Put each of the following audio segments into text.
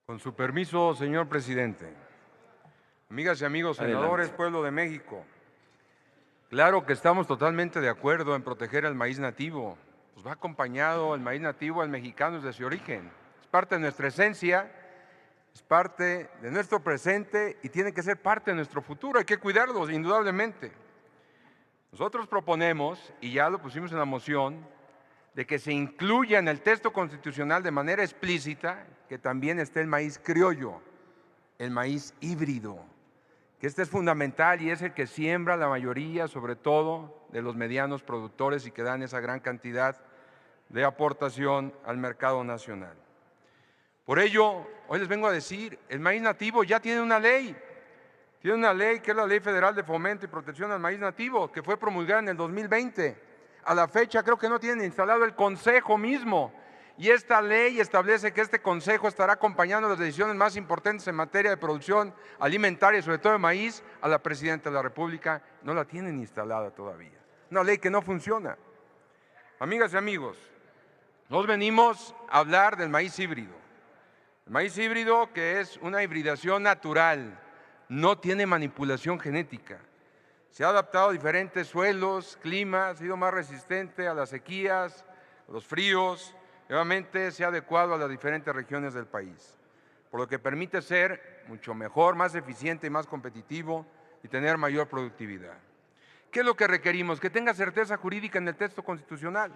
Con su permiso, señor presidente. Amigas y amigos senadores, Adelante. pueblo de México, claro que estamos totalmente de acuerdo en proteger el maíz nativo. Pues va acompañado el maíz nativo al mexicano desde su origen. Es parte de nuestra esencia, es parte de nuestro presente y tiene que ser parte de nuestro futuro. Hay que cuidarlos, indudablemente. Nosotros proponemos, y ya lo pusimos en la moción, de que se incluya en el texto constitucional de manera explícita que también esté el maíz criollo, el maíz híbrido, que este es fundamental y es el que siembra la mayoría, sobre todo, de los medianos productores y que dan esa gran cantidad de aportación al mercado nacional. Por ello, hoy les vengo a decir, el maíz nativo ya tiene una ley que es la Ley Federal de Fomento y Protección al Maíz Nativo, que fue promulgada en el 2020. A la fecha creo que no tienen instalado el Consejo mismo. Y esta ley establece que este Consejo estará acompañando las decisiones más importantes en materia de producción alimentaria, sobre todo de maíz, a la Presidenta de la República. No la tienen instalada todavía. Una ley que no funciona. Amigas y amigos, nos venimos a hablar del maíz híbrido. El maíz híbrido, que es una hibridación natural, no tiene manipulación genética. Se ha adaptado a diferentes suelos, climas, ha sido más resistente a las sequías, a los fríos, nuevamente se ha adecuado a las diferentes regiones del país, por lo que permite ser mucho mejor, más eficiente y más competitivo y tener mayor productividad. ¿Qué es lo que requerimos? Que tenga certeza jurídica en el texto constitucional.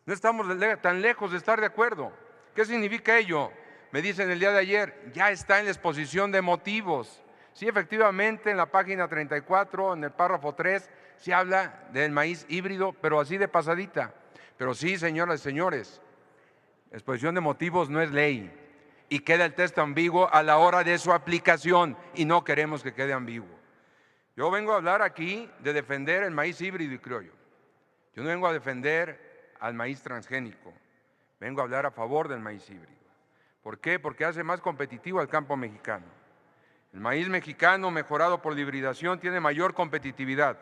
No estamos tan lejos de estar de acuerdo. ¿Qué significa ello? Me dicen el día de ayer, ya está en la exposición de motivos. Sí, efectivamente, en la página 34, en el párrafo 3, se habla del maíz híbrido, pero así de pasadita. Pero sí, señoras y señores, la exposición de motivos no es ley y queda el texto ambiguo a la hora de su aplicación y no queremos que quede ambiguo. Yo vengo a hablar aquí de defender el maíz híbrido y criollo. Yo no vengo a defender al maíz transgénico, vengo a hablar a favor del maíz híbrido. ¿Por qué? Porque hace más competitivo al campo mexicano. El maíz mexicano mejorado por la hibridación tiene mayor competitividad.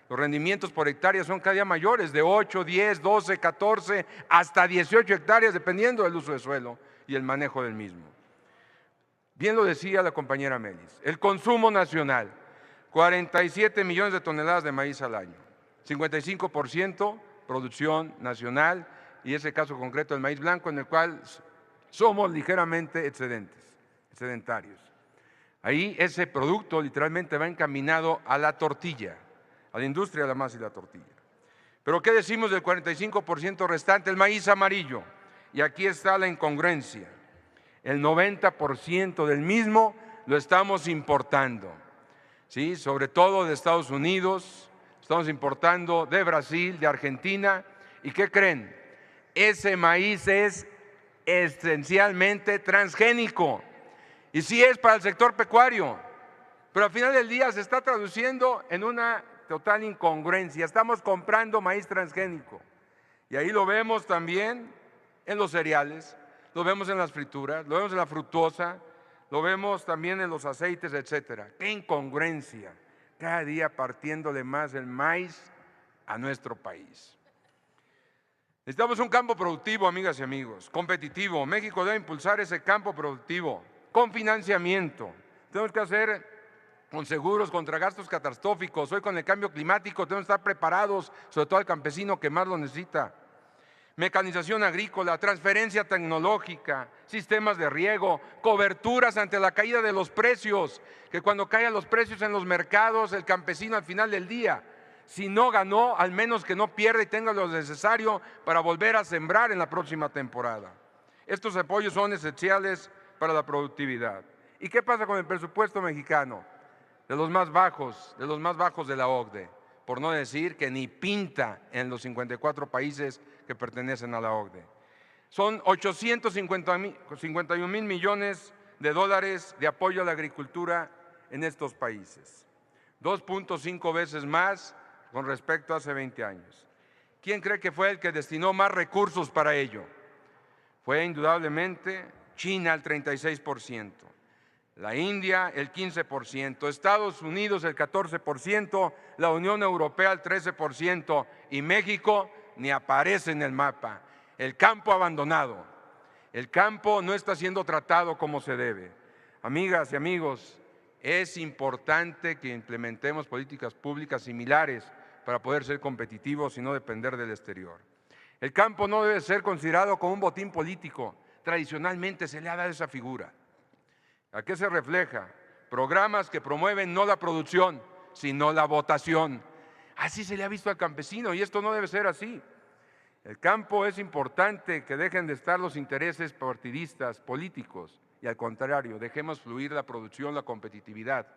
Los rendimientos por hectárea son cada día mayores, de 8, 10, 12, 14, hasta 18 hectáreas, dependiendo del uso de suelo y el manejo del mismo. Bien lo decía la compañera Melis, el consumo nacional, 47 millones de toneladas de maíz al año, 55% producción nacional y ese caso concreto del maíz blanco en el cual somos ligeramente excedentarios. Ahí ese producto literalmente va encaminado a la tortilla, a la industria de la masa y la tortilla. Pero ¿qué decimos del 45% restante? El maíz amarillo. Y aquí está la incongruencia. El 90% del mismo lo estamos importando, ¿sí? Sobre todo de Estados Unidos, estamos importando de Brasil, de Argentina. ¿Y qué creen? Ese maíz es esencialmente transgénico. Y sí es para el sector pecuario, pero al final del día se está traduciendo en una total incongruencia. Estamos comprando maíz transgénico y ahí lo vemos también en los cereales, lo vemos en las frituras, lo vemos en la fructosa, lo vemos también en los aceites, etcétera. ¡Qué incongruencia! Cada día partiéndole más el maíz a nuestro país. Necesitamos un campo productivo, amigas y amigos, competitivo. México debe impulsar ese campo productivo con financiamiento. Tenemos que hacer con seguros contra gastos catastróficos. Hoy con el cambio climático tenemos que estar preparados, sobre todo al campesino que más lo necesita. Mecanización agrícola, transferencia tecnológica, sistemas de riego, coberturas ante la caída de los precios, que cuando caigan los precios en los mercados, el campesino al final del día, si no ganó, al menos que no pierda y tenga lo necesario para volver a sembrar en la próxima temporada. Estos apoyos son esenciales para la productividad. ¿Y qué pasa con el presupuesto mexicano? De los más bajos de la OCDE, por no decir que ni pinta en los 54 países que pertenecen a la OCDE. Son 851 mil millones de dólares de apoyo a la agricultura en estos países, 2.5 veces más con respecto a hace 20 años. ¿Quién cree que fue el que destinó más recursos para ello? Fue indudablemente China, el 36%, la India el 15%, Estados Unidos el 14%, la Unión Europea el 13% y México ni aparece en el mapa. El campo abandonado. El campo no está siendo tratado como se debe. Amigas y amigos, es importante que implementemos políticas públicas similares para poder ser competitivos y no depender del exterior. El campo no debe ser considerado como un botín político. Tradicionalmente se le ha dado esa figura. ¿A qué se refleja? Programas que promueven no la producción, sino la votación. Así se le ha visto al campesino y esto no debe ser así. El campo es importante que dejen de estar los intereses partidistas, políticos, y al contrario, dejemos fluir la producción, la competitividad.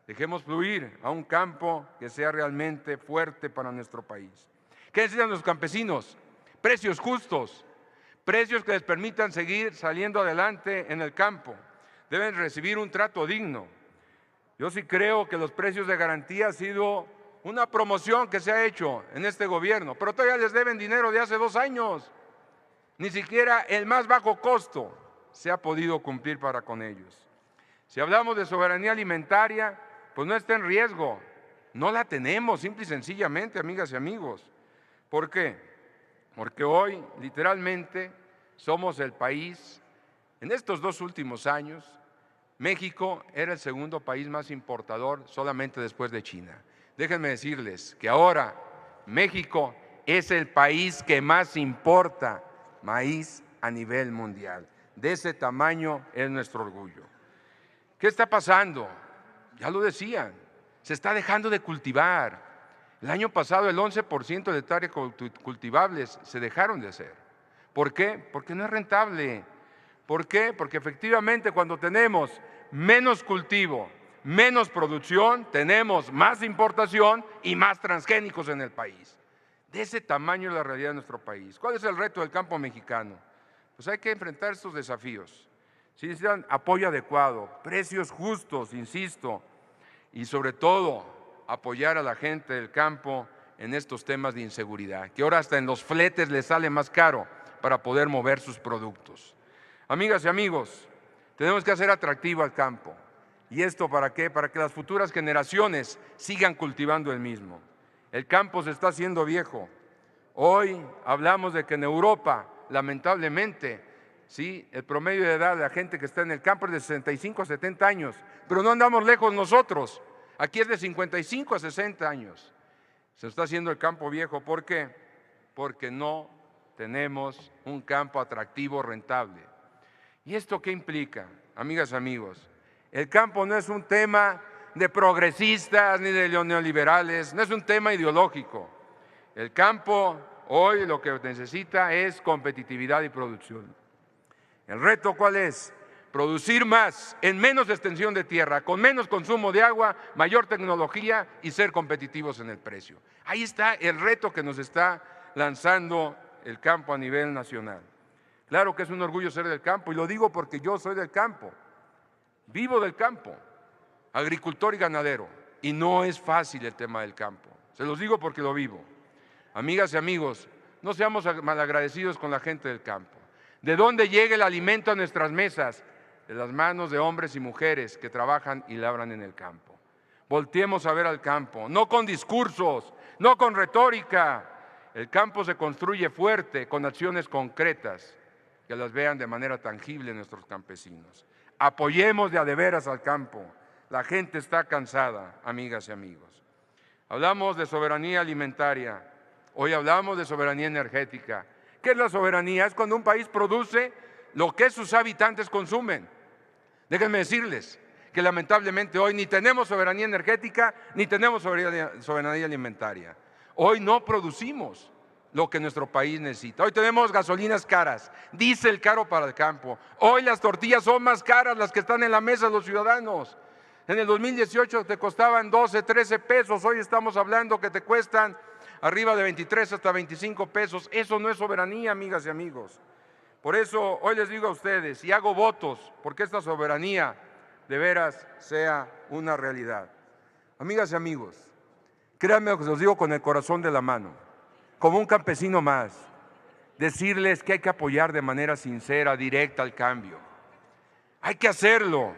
Dejemos fluir a un campo que sea realmente fuerte para nuestro país. ¿Qué necesitan los campesinos? Precios justos, precios que les permitan seguir saliendo adelante en el campo. Deben recibir un trato digno. Yo sí creo que los precios de garantía han sido una promoción que se ha hecho en este gobierno, pero todavía les deben dinero de hace 2 años. Ni siquiera el más bajo costo se ha podido cumplir para con ellos. Si hablamos de soberanía alimentaria, pues no está en riesgo. No la tenemos, simple y sencillamente, amigas y amigos. ¿Por qué? Porque hoy, literalmente, somos el país, en estos 2 últimos años, México era el segundo país más importador solamente después de China. Déjenme decirles que ahora México es el país que más importa maíz a nivel mundial. De ese tamaño es nuestro orgullo. ¿Qué está pasando? Ya lo decían, se está dejando de cultivar. El año pasado el 11% de hectáreas cultivables se dejaron de hacer. ¿Por qué? Porque no es rentable. ¿Por qué? Porque efectivamente cuando tenemos menos cultivo, menos producción, tenemos más importación y más transgénicos en el país. De ese tamaño es la realidad de nuestro país. ¿Cuál es el reto del campo mexicano? Pues hay que enfrentar estos desafíos. Si necesitan apoyo adecuado, precios justos, insisto, y sobre todo apoyar a la gente del campo en estos temas de inseguridad, que ahora hasta en los fletes les sale más caro para poder mover sus productos. Amigas y amigos, tenemos que hacer atractivo al campo. ¿Y esto para qué? Para que las futuras generaciones sigan cultivando el mismo. El campo se está haciendo viejo. Hoy hablamos de que en Europa, lamentablemente, sí, el promedio de edad de la gente que está en el campo es de 65 a 70 años, pero no andamos lejos nosotros. Aquí es de 55 a 60 años. Se está haciendo el campo viejo. ¿Por qué? Porque no tenemos un campo atractivo, rentable. ¿Y esto qué implica, amigas y amigos? El campo no es un tema de progresistas ni de neoliberales, no es un tema ideológico. El campo hoy lo que necesita es competitividad y producción. ¿El reto cuál es? Producir más en menos extensión de tierra, con menos consumo de agua, mayor tecnología y ser competitivos en el precio. Ahí está el reto que nos está lanzando el campo a nivel nacional. Claro que es un orgullo ser del campo y lo digo porque yo soy del campo, vivo del campo, agricultor y ganadero, y no es fácil el tema del campo. Se los digo porque lo vivo. Amigas y amigos, no seamos malagradecidos con la gente del campo. ¿De dónde llega el alimento a nuestras mesas? De las manos de hombres y mujeres que trabajan y labran en el campo. Volteemos a ver al campo, no con discursos, no con retórica. El campo se construye fuerte con acciones concretas que las vean de manera tangible nuestros campesinos. Apoyemos de a de veras al campo. La gente está cansada, amigas y amigos. Hablamos de soberanía alimentaria, hoy hablamos de soberanía energética. ¿Qué es la soberanía? Es cuando un país produce lo que sus habitantes consumen. Déjenme decirles que lamentablemente hoy ni tenemos soberanía energética ni tenemos soberanía alimentaria. Hoy no producimos lo que nuestro país necesita. Hoy tenemos gasolinas caras, diésel caro para el campo. Hoy las tortillas son más caras las que están en la mesa de los ciudadanos. En el 2018 te costaban 12, 13 pesos, hoy estamos hablando que te cuestan arriba de 23 hasta 25 pesos. Eso no es soberanía, amigas y amigos. Por eso hoy les digo a ustedes y hago votos porque esta soberanía de veras sea una realidad. Amigas y amigos, créanme que se los digo con el corazón de la mano, como un campesino más, decirles que hay que apoyar de manera sincera, directa al cambio. Hay que hacerlo.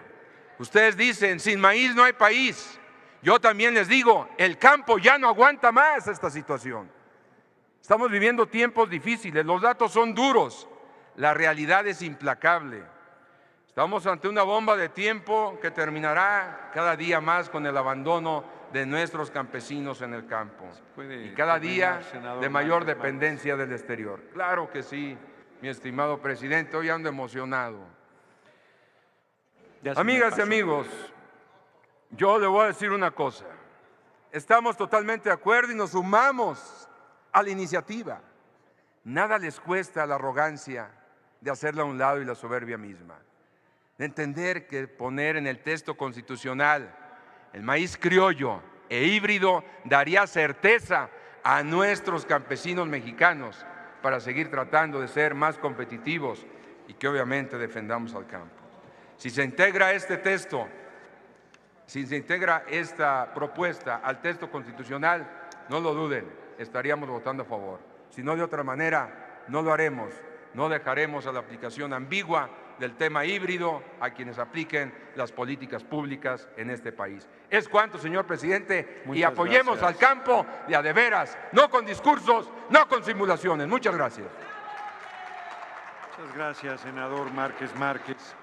Ustedes dicen, sin maíz no hay país. Yo también les digo, el campo ya no aguanta más esta situación. Estamos viviendo tiempos difíciles, los datos son duros. La realidad es implacable. Estamos ante una bomba de tiempo que terminará cada día más con el abandono de nuestros campesinos en el campo y cada día de mayor dependencia del exterior. Claro que sí, mi estimado presidente, hoy ando emocionado. Amigas y amigos, yo le voy a decir una cosa. Estamos totalmente de acuerdo y nos sumamos a la iniciativa. Nada les cuesta la arrogancia de hacerla a un lado y la soberbia misma. De entender que poner en el texto constitucional el maíz criollo e híbrido daría certeza a nuestros campesinos mexicanos para seguir tratando de ser más competitivos y que obviamente defendamos al campo. Si se integra este texto, si se integra esta propuesta al texto constitucional, no lo duden, estaríamos votando a favor. Si no, de otra manera, no lo haremos. No dejaremos a la aplicación ambigua del tema híbrido a quienes apliquen las políticas públicas en este país. Es cuanto, señor presidente, y apoyemos al campo de a de veras, no con discursos, no con simulaciones. Muchas gracias. Muchas gracias, senador Márquez Márquez.